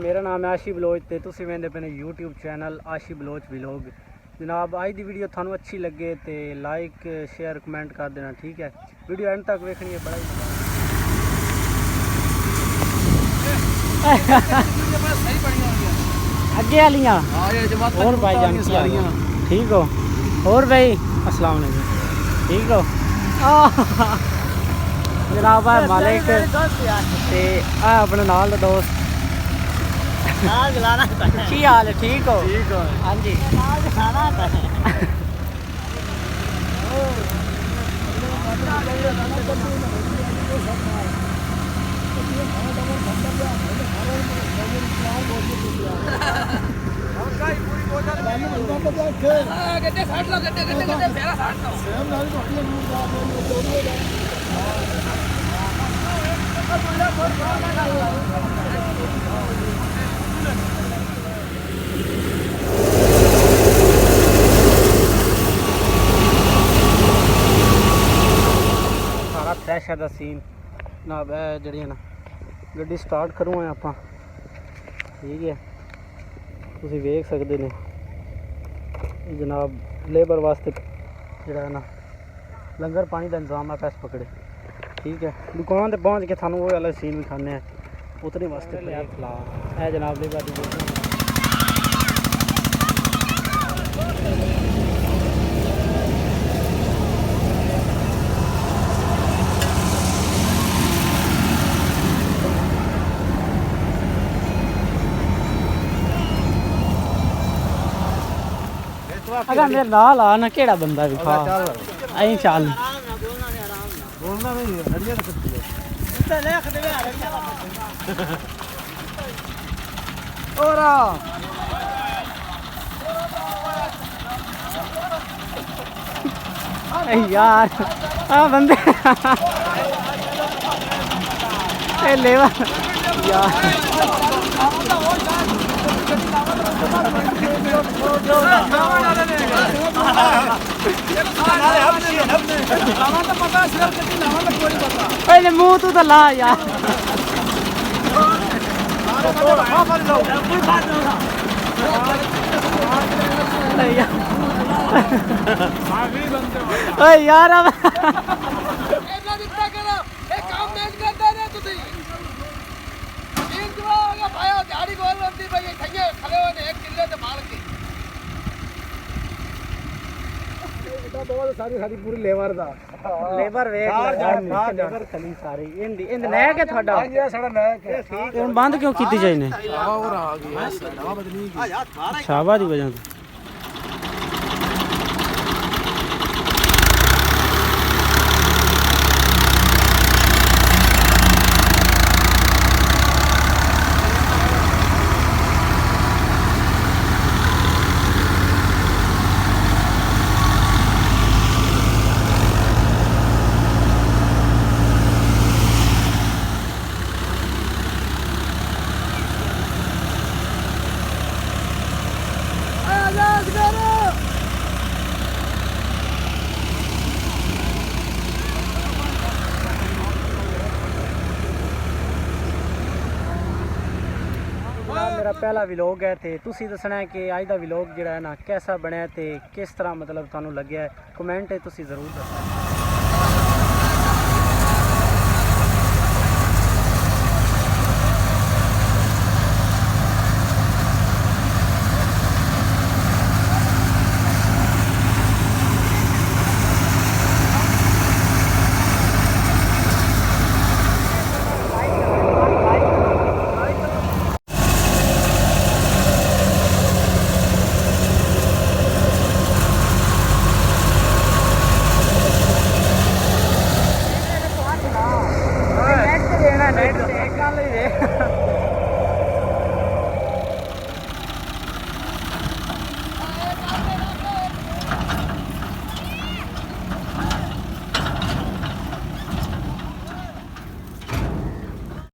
मेरा नाम है आशी बलोच ते तुसीं वेंदे पे यूट्यूब चैनल आशी बलोच व्लॉग। जनाब आज दी वीडियो थानू अच्छी लगे तो लाइक शेयर कमेंट कर देना, ठीक है। वीडियो एंड तक देखनी है, बड़ा अगे वालियां और भाईजान ठीक हो? और भाई अस्सलाम वालेकुम, ठीक हो? जनाब मालिक ते अपने नाल दा दोस्त की हाल है? ठीक हो? हाँ जी। फ्रैश है सीन जनाब। जी ना गड्डी स्टार्ट करूँ आप, ठीक है, तुम वेख सकते हो जनाब। लेबर वास्ते जोड़ा ना लंगर पानी का इंतजाम है, पैसे पकड़े, ठीक है। दुकान पर पहुँच के थानू वो वाला सीन भी खाने उतने वास्ते खिला है जनाब। लेबर अगर मेरे नाल आ ना केड़ा बंदा भी खा आई चल बोलना नहीं हड़िया सकती है लेख दे ओरा अरे यार आ बंदे ए लेवा यार पहले मुंह तू तो ला यार। यार सारी सारी पूरी लेबर दा लेबर वेख लेबर खली सारी इंदी इंद नया के थोड़ा हां ये साडा नया के ठीक है। हुन बंद क्यों कीती जाई ने? और आ गई हवा बदली की शाबा दी वजह से। मेरा पहला व्लॉग है तो तुसी दसना है कि अज का व्लॉग जोड़ा है ना कैसा बनया तो किस तरह मतलब थानू लग्या है, कमेंट तुसी जरूर दसना।